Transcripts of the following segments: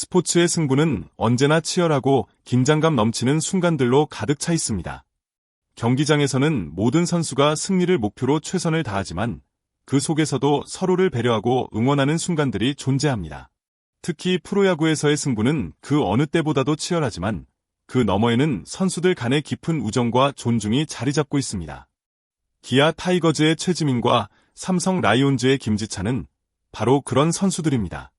스포츠의 승부는 언제나 치열하고 긴장감 넘치는 순간들로 가득 차 있습니다. 경기장에서는 모든 선수가 승리를 목표로 최선을 다하지만 그 속에서도 서로를 배려하고 응원하는 순간들이 존재합니다. 특히 프로야구에서의 승부는 그 어느 때보다도 치열하지만 그 너머에는 선수들 간의 깊은 우정과 존중이 자리 잡고 있습니다. 기아 타이거즈의 최지민과 삼성 라이온즈의 김지찬은 바로 그런 선수들입니다.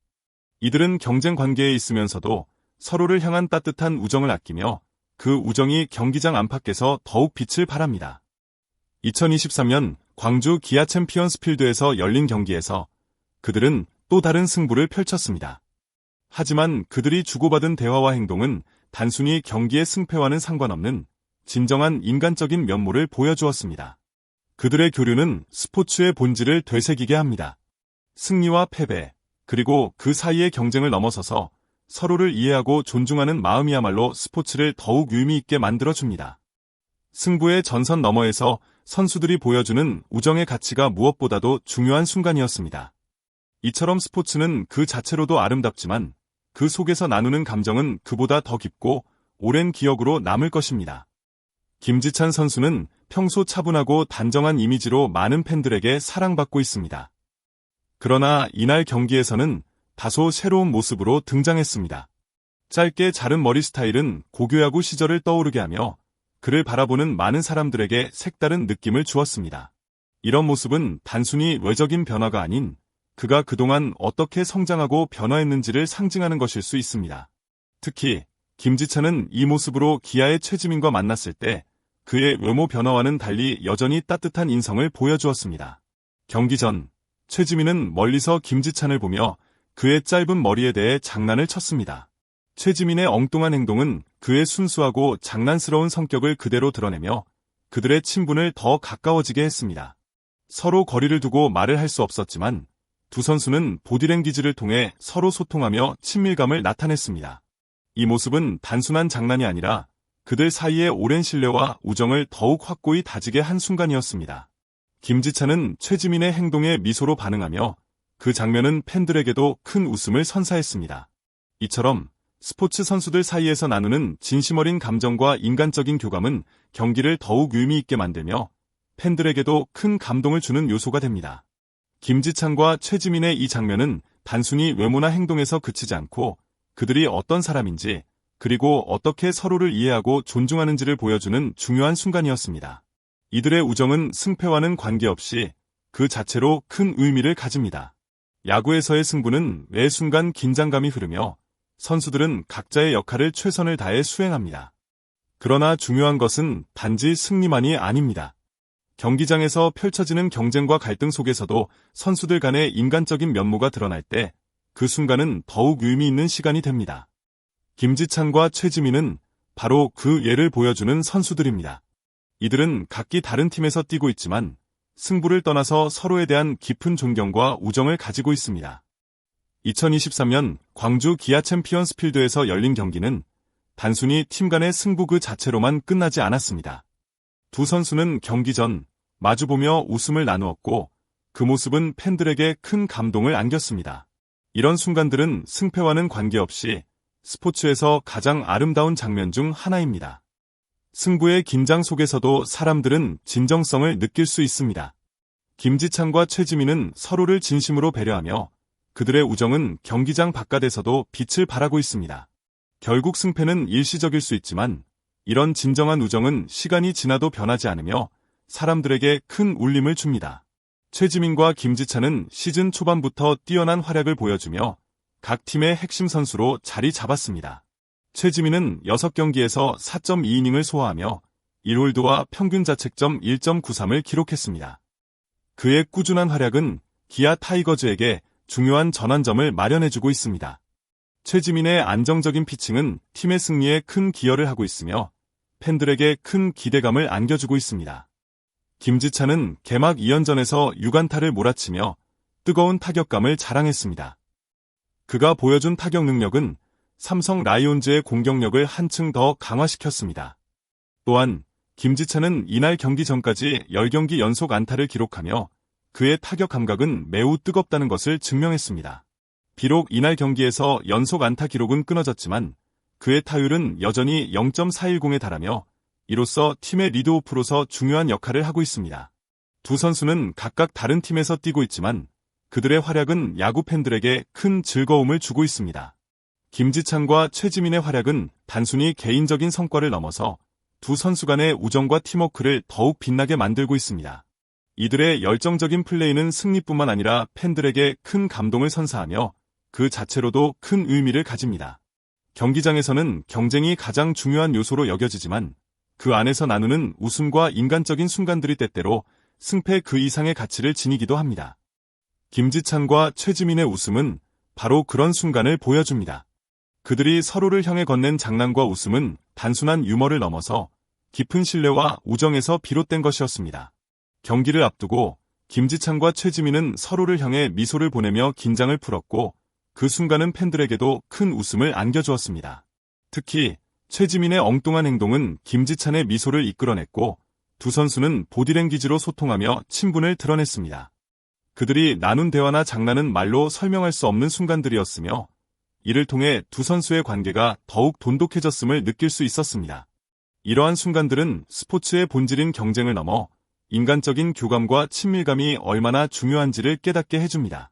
이들은 경쟁 관계에 있으면서도 서로를 향한 따뜻한 우정을 아끼며 그 우정이 경기장 안팎에서 더욱 빛을 발합니다. 2023년 광주 기아 챔피언스 필드에서 열린 경기에서 그들은 또 다른 승부를 펼쳤습니다. 하지만 그들이 주고받은 대화와 행동은 단순히 경기의 승패와는 상관없는 진정한 인간적인 면모를 보여주었습니다. 그들의 교류는 스포츠의 본질을 되새기게 합니다. 승리와 패배, 그리고 그 사이의 경쟁을 넘어서서 서로를 이해하고 존중하는 마음이야말로 스포츠를 더욱 의미 있게 만들어줍니다. 승부의 전선 너머에서 선수들이 보여주는 우정의 가치가 무엇보다도 중요한 순간이었습니다. 이처럼 스포츠는 그 자체로도 아름답지만 그 속에서 나누는 감정은 그보다 더 깊고 오랜 기억으로 남을 것입니다. 김지찬 선수는 평소 차분하고 단정한 이미지로 많은 팬들에게 사랑받고 있습니다. 그러나 이날 경기에서는 다소 새로운 모습으로 등장했습니다. 짧게 자른 머리 스타일은 고교야구 시절을 떠오르게 하며 그를 바라보는 많은 사람들에게 색다른 느낌을 주었습니다. 이런 모습은 단순히 외적인 변화가 아닌 그가 그동안 어떻게 성장하고 변화했는지를 상징하는 것일 수 있습니다. 특히 김지찬은 이 모습으로 기아의 최지민과 만났을 때 그의 외모 변화와는 달리 여전히 따뜻한 인성을 보여주었습니다. 경기 전 최지민은 멀리서 김지찬을 보며 그의 짧은 머리에 대해 장난을 쳤습니다. 최지민의 엉뚱한 행동은 그의 순수하고 장난스러운 성격을 그대로 드러내며 그들의 친분을 더 가까워지게 했습니다. 서로 거리를 두고 말을 할 수 없었지만 두 선수는 보디랭귀지를 통해 서로 소통하며 친밀감을 나타냈습니다. 이 모습은 단순한 장난이 아니라 그들 사이의 오랜 신뢰와 우정을 더욱 확고히 다지게 한 순간이었습니다. 김지찬은 최지민의 행동에 미소로 반응하며 그 장면은 팬들에게도 큰 웃음을 선사했습니다. 이처럼 스포츠 선수들 사이에서 나누는 진심 어린 감정과 인간적인 교감은 경기를 더욱 의미 있게 만들며 팬들에게도 큰 감동을 주는 요소가 됩니다. 김지찬과 최지민의 이 장면은 단순히 외모나 행동에서 그치지 않고 그들이 어떤 사람인지 그리고 어떻게 서로를 이해하고 존중하는지를 보여주는 중요한 순간이었습니다. 이들의 우정은 승패와는 관계없이 그 자체로 큰 의미를 가집니다. 야구에서의 승부는 매 순간 긴장감이 흐르며 선수들은 각자의 역할을 최선을 다해 수행합니다. 그러나 중요한 것은 단지 승리만이 아닙니다. 경기장에서 펼쳐지는 경쟁과 갈등 속에서도 선수들 간의 인간적인 면모가 드러날 때 그 순간은 더욱 의미 있는 시간이 됩니다. 김지찬과 최지민은 바로 그 예를 보여주는 선수들입니다. 이들은 각기 다른 팀에서 뛰고 있지만 승부를 떠나서 서로에 대한 깊은 존경과 우정을 가지고 있습니다. 2023년 광주 기아 챔피언스 필드에서 열린 경기는 단순히 팀 간의 승부 그 자체로만 끝나지 않았습니다. 두 선수는 경기 전 마주보며 웃음을 나누었고 그 모습은 팬들에게 큰 감동을 안겼습니다. 이런 순간들은 승패와는 관계없이 스포츠에서 가장 아름다운 장면 중 하나입니다. 승부의 긴장 속에서도 사람들은 진정성을 느낄 수 있습니다. 김지찬과 최지민은 서로를 진심으로 배려하며 그들의 우정은 경기장 바깥에서도 빛을 발하고 있습니다. 결국 승패는 일시적일 수 있지만 이런 진정한 우정은 시간이 지나도 변하지 않으며 사람들에게 큰 울림을 줍니다. 최지민과 김지찬은 시즌 초반부터 뛰어난 활약을 보여주며 각 팀의 핵심 선수로 자리 잡았습니다. 최지민은 6경기에서 4.2이닝을 소화하며 1홀드와 평균 자책점 1.93을 기록했습니다. 그의 꾸준한 활약은 기아 타이거즈에게 중요한 전환점을 마련해주고 있습니다. 최지민의 안정적인 피칭은 팀의 승리에 큰 기여를 하고 있으며 팬들에게 큰 기대감을 안겨주고 있습니다. 김지찬은 개막 2연전에서 6안타를 몰아치며 뜨거운 타격감을 자랑했습니다. 그가 보여준 타격 능력은 삼성 라이온즈의 공격력을 한층 더 강화시켰습니다. 또한 김지찬은 이날 경기 전까지 10경기 연속 안타를 기록하며 그의 타격 감각은 매우 뜨겁다는 것을 증명했습니다. 비록 이날 경기에서 연속 안타 기록은 끊어졌지만 그의 타율은 여전히 0.410에 달하며 이로써 팀의 리드오프로서 중요한 역할을 하고 있습니다. 두 선수는 각각 다른 팀에서 뛰고 있지만 그들의 활약은 야구 팬들에게 큰 즐거움을 주고 있습니다. 김지찬과 최지민의 활약은 단순히 개인적인 성과를 넘어서 두 선수 간의 우정과 팀워크를 더욱 빛나게 만들고 있습니다. 이들의 열정적인 플레이는 승리뿐만 아니라 팬들에게 큰 감동을 선사하며 그 자체로도 큰 의미를 가집니다. 경기장에서는 경쟁이 가장 중요한 요소로 여겨지지만 그 안에서 나누는 웃음과 인간적인 순간들이 때때로 승패 그 이상의 가치를 지니기도 합니다. 김지찬과 최지민의 웃음은 바로 그런 순간을 보여줍니다. 그들이 서로를 향해 건넨 장난과 웃음은 단순한 유머를 넘어서 깊은 신뢰와 우정에서 비롯된 것이었습니다. 경기를 앞두고 김지찬과 최지민은 서로를 향해 미소를 보내며 긴장을 풀었고 그 순간은 팬들에게도 큰 웃음을 안겨주었습니다. 특히 최지민의 엉뚱한 행동은 김지찬의 미소를 이끌어냈고 두 선수는 보디랭귀지로 소통하며 친분을 드러냈습니다. 그들이 나눈 대화나 장난은 말로 설명할 수 없는 순간들이었으며 이를 통해 두 선수의 관계가 더욱 돈독해졌음을 느낄 수 있었습니다. 이러한 순간들은 스포츠의 본질인 경쟁을 넘어 인간적인 교감과 친밀감이 얼마나 중요한지를 깨닫게 해줍니다.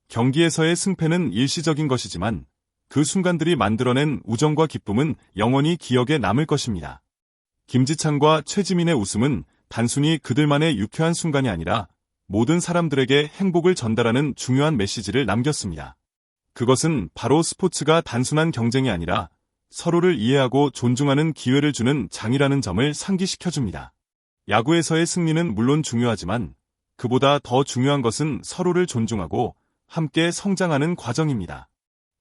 경기에서의 승패는 일시적인 것이지만 그 순간들이 만들어낸 우정과 기쁨은 영원히 기억에 남을 것입니다. 김지찬과 최지민의 웃음은 단순히 그들만의 유쾌한 순간이 아니라 모든 사람들에게 행복을 전달하는 중요한 메시지를 남겼습니다. 그것은 바로 스포츠가 단순한 경쟁이 아니라 서로를 이해하고 존중하는 기회를 주는 장이라는 점을 상기시켜줍니다. 야구에서의 승리는 물론 중요하지만 그보다 더 중요한 것은 서로를 존중하고 함께 성장하는 과정입니다.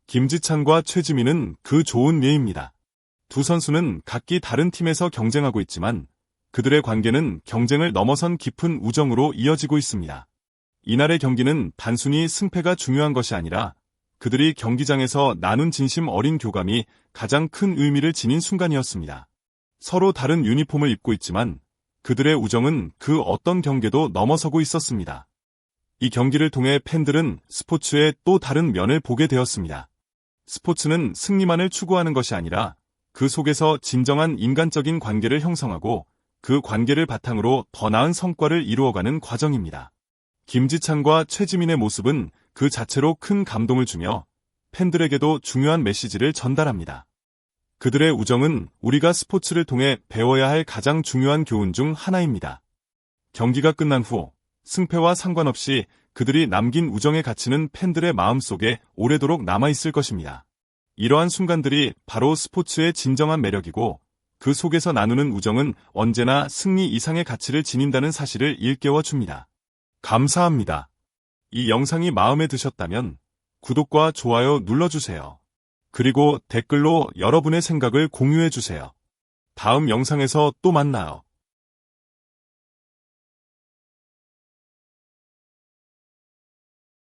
김지찬과 최지민은 그 좋은 예입니다. 두 선수는 각기 다른 팀에서 경쟁하고 있지만 그들의 관계는 경쟁을 넘어선 깊은 우정으로 이어지고 있습니다. 이날의 경기는 단순히 승패가 중요한 것이 아니라 그들이 경기장에서 나눈 진심 어린 교감이 가장 큰 의미를 지닌 순간이었습니다. 서로 다른 유니폼을 입고 있지만 그들의 우정은 그 어떤 경계도 넘어서고 있었습니다. 이 경기를 통해 팬들은 스포츠의 또 다른 면을 보게 되었습니다. 스포츠는 승리만을 추구하는 것이 아니라 그 속에서 진정한 인간적인 관계를 형성하고 그 관계를 바탕으로 더 나은 성과를 이루어가는 과정입니다. 김지찬과 최지민의 모습은 그 자체로 큰 감동을 주며 팬들에게도 중요한 메시지를 전달합니다. 그들의 우정은 우리가 스포츠를 통해 배워야 할 가장 중요한 교훈 중 하나입니다. 경기가 끝난 후 승패와 상관없이 그들이 남긴 우정의 가치는 팬들의 마음속에 오래도록 남아있을 것입니다. 이러한 순간들이 바로 스포츠의 진정한 매력이고 그 속에서 나누는 우정은 언제나 승리 이상의 가치를 지닌다는 사실을 일깨워줍니다. 감사합니다. 이 영상이 마음에 드셨다면 구독과 좋아요 눌러주세요. 그리고 댓글로 여러분의 생각을 공유해주세요. 다음 영상에서 또 만나요.